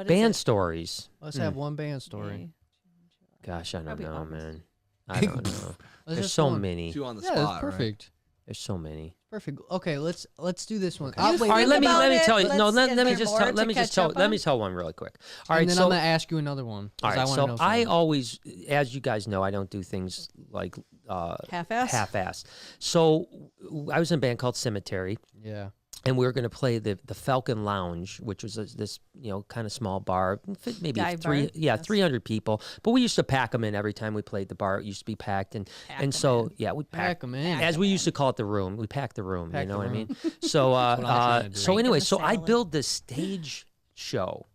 Band stories. Let's have one band story. Gosh, I don't Probably know, August. man. I don't know. There's just so one. many. Two on the Yeah, spot. that's perfect. There's so many. Perfect. Okay, let's do this one. Okay. Wait, All right, let me tell you. No, Let's- let is me there just more tell. to Let me just catch tell. up Let me on? tell one really quick. All right, and then so I'm gonna ask you another one. all right, I wanna so know I something. always, as you guys know, I don't do things like Half-ass? half-ass. So I was in a band called Cemetery. Yeah. And we were going to play the Falcon Lounge, which was this kind of small bar, maybe Dive bar? Yes. 300 people. But we used to pack them in every time we played the bar. It used to be packed, and Pack 'em we Pack packed them in. as we used to call it the room. We packed the room. Pack You know the what I room. mean? So what I was gonna do. so Right anyway, in the so I salad. build this stage show.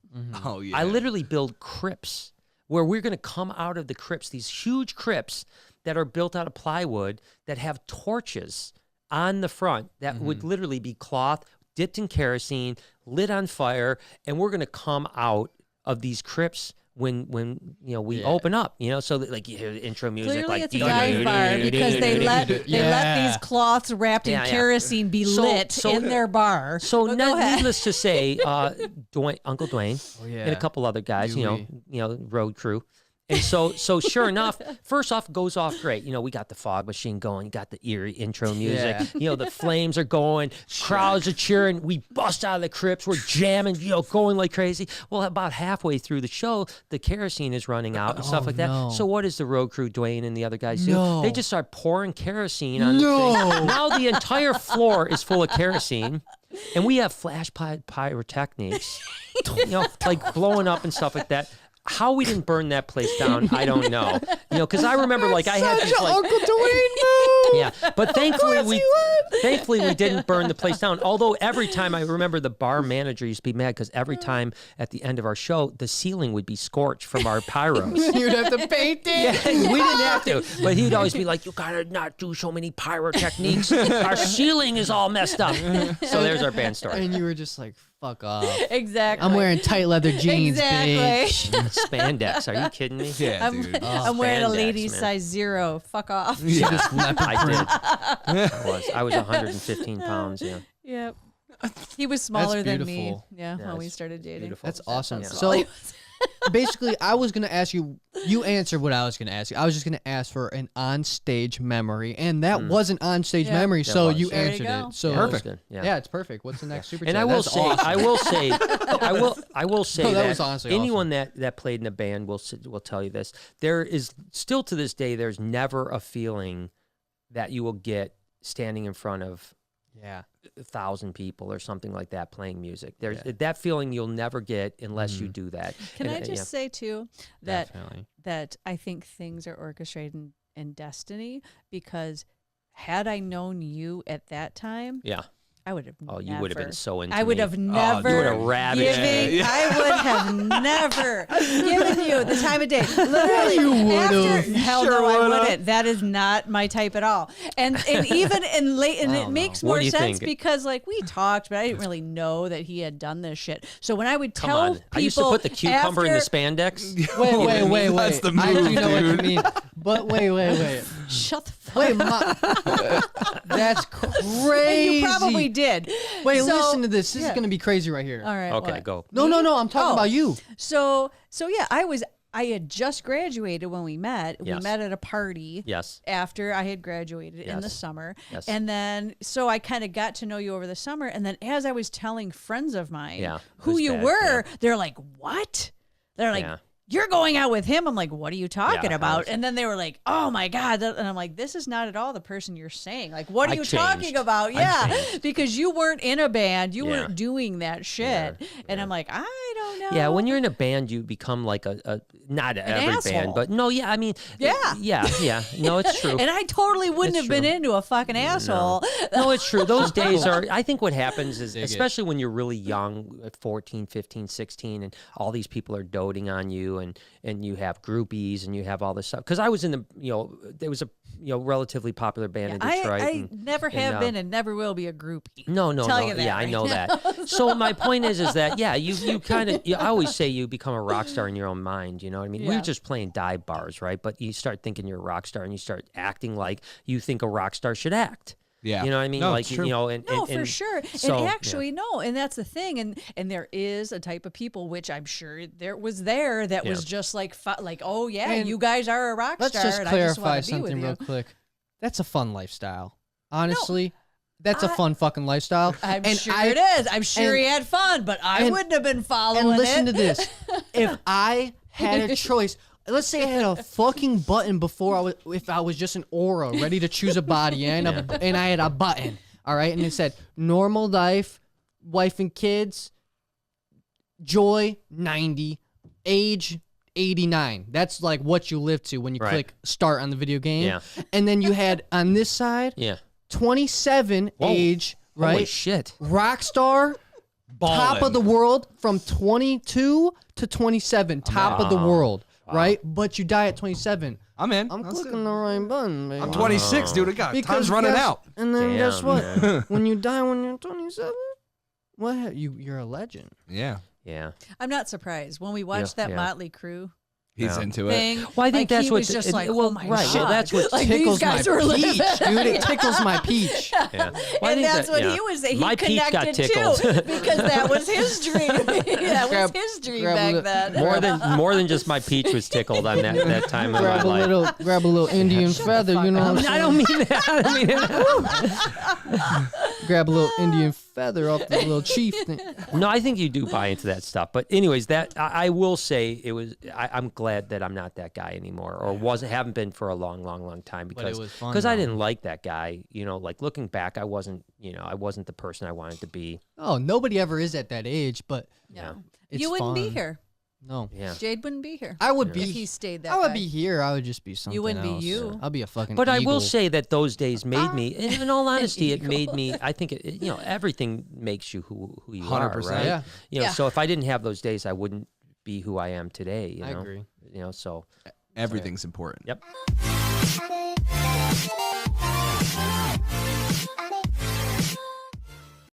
Oh yeah. I literally build crypts where we're going to come out of the crypts, these huge crypts that are built out of plywood that have torches on the front that would literally be cloth dipped in kerosene, lit on fire, and we're going to come out of these crypts when we open up, so that, like, you hear the intro music. Clearly, like, it's a dive bar because they let these cloths wrapped in kerosene be lit in their bar. So But go ahead. needless to say, Uncle Dwayne Oh, yeah. and a couple other guys, Dewey. road crew. And so sure enough, first off, goes off great. We got the fog machine going, got the eerie intro music. Yeah. The flames are going, crowds are cheering. We bust out of the crypts, we're jamming, going like crazy. Well, about halfway through the show, the kerosene is running out and stuff like that. no. So what does the road crew, Dwayne and the other guys do? No. They just start pouring kerosene on the thing. Now the entire floor is full of kerosene. And we have flash pyrotechnics, like blowing up and stuff like that. How we didn't burn that place down, I don't know. Because I remember, I had these, Uncle Dwayne move. yeah. But thankfully we didn't burn the place down. Although every time I remember the bar manager used to be mad because every time at the end of our show, the ceiling would be scorched from our pyros. You'd have to paint it. We didn't have to, but he'd always be like, "You gotta not do so many pyrotechnics. Our ceiling is all messed up." So there's our band story. And you were just like, fuck off. Exactly. I'm wearing tight leather jeans, Exactly. bitch. Spandex? Are you kidding me? Yeah, I'm, dude. I'm wearing a Spandex, ladies man. size 0. Fuck off. Yeah, I did. I was 115 pounds. Yeah. Yep. He was smaller than me. beautiful. Yeah, when we it's started dating. beautiful. That's awesome. Yeah. So basically, I was going to ask you, you answered what I was going to ask you. I was just going to ask for an on-stage memory, and that was an on-stage Yeah. memory, so was. you There you answered go. it. So Yeah, that was good. Yeah. it's perfect. What's the next super And chat? I will That's say, awesome. I will say No, that that, was honestly anyone that played in the band will tell you this. There is still to this day, there's never a feeling that you will get standing in front of Yeah. 1,000 people or something like that playing music. There's that feeling you'll never get unless you do that. Can And, I just say, too, that Definitely. that I think things are orchestrated in destiny, because had I known you at that time, yeah. I would have You would have been so into I would me. have you never would have ravaged me. Yeah. I would have never given you the time of day. Literally, You would've. after, hell sure no, I would've. wouldn't. That is not my type at all. And even in late, and I it don't makes know. What more do you sense think? because we talked, but I didn't really know that he had done this shit. So when I would Come tell on. people, I used to put the cucumber in the after- spandex. Wait. That's the I do move, know what you dude. mean. But wait. Shut the fuck Wait, up. that's And crazy. you probably did. Wait, So- listen to this. This is yeah. going to be crazy right here. All right. Okay, what? go. No. I'm talking Oh. about you. So yeah, I had just graduated when we met. Yes. We met at a party. Yes. After I had graduated in the Yes. summer. Yes. And then, so I kind of got to know you over the summer. And then as I was telling friends of mine Yeah, it who was you bad, were, yeah. they're like, what? They're like, Yeah. you're going out with him. I'm like, what are you talking Yeah, I about? was- And then they were like, oh my God. And I'm like, this is not at all the person you're saying. Like, what are I you changed. talking about? I Yeah. changed. Because you weren't in a band. You Yeah. weren't doing that shit. Yeah, And I'm like, I don't know. Yeah, when you're in a band, you become like a not every asshole. band, but no, yeah, I mean, Yeah. yeah, no, it's true. And I totally wouldn't It's have been true. into a fucking asshole. No, it's true. Those days are, I think what happens is, Dig it. especially when you're really young, at 14, 15, 16, and all these people are doting on you and you have groupies and you have all this stuff. Because I was in there was a, relatively popular band in Detroit. I never have been and never will be a groupie. No, Tell you that yeah, I right know now. that. So my point is that, yeah, you kind of, I always say you become a rock star in your own mind, you know what I mean? We Yeah. were just playing dive bars, right? But you start thinking you're a rock star and you start acting like you think a rock star should act. Yeah. You know what I mean? No, like, it's true. you know, and For sure. so, and actually, no, and that's the thing. And there is a type of people, which I'm sure there was that was just like, oh yeah, And you guys are a rock Let's star. just and I just clarify want to be with something you. real quick. That's a fun lifestyle. Honestly, that's a fun fucking lifestyle. I'm And sure I- it is. I'm sure and- he had fun, but I and- wouldn't have been following And listen it. to this. If I had a choice, let's say I had a fucking button before if I was just an aura ready to choose a body and I had a button, all right, and it said normal life, wife and kids, joy 90, age 89. That's like what you live to when you Right. click start on the video game. Yeah. And then you had on this side yeah. 27 Whoa. age, right? Holy shit. Rock star, top of the world from 22 to 27, top of the world, right? But you die at 27. I'm in. I'm That's clicking it. the right button, baby. I'm 26, dude. I got Because time's running guess- out. And then guess Damn, what? man. When you die when you're 27, you're a legend. Yeah. Yeah. I'm not surprised when we watched that yeah. Motley Crue He's Yeah. into it. thing. Well, I think like, that's he what's was just it- like, well, oh my right, god, well, that's what like, these Tickles guys my were living. peach, dude. It tickles my peach. Yeah. Well, I And think that's that- what yeah. he was. He My peach got connected tickled. too because that was his dream. that Grab- was his dream grab a back li- then. more than just my peach was tickled on that time in my Grab a life. little Indian feather, you know what I'm I don't mean that. I mean Grab a little Indian feather off the little chief thing. no, I think you do buy into that stuff. But anyways, that I will say it was. I'm glad that I'm not that guy anymore, or haven't been for a long time But it because was fun, I though. didn't like that guy. You know, like looking back, I wasn't the person I wanted to be. Oh, nobody ever is at that age, but No. it's You wouldn't be fun. here. No. Yeah. Jade wouldn't be here. I would be. if he stayed that I would guy. be here. I would just be something wouldn't be else. you. I'll be a fucking But I will eagle. say that those days made me, in all honesty, it eagle. made me. I think everything makes you who you are, 100%. right? Yeah. Yeah. So if I didn't have those days, I wouldn't be who I am today. I agree. So Everything's important. Yep. Hey,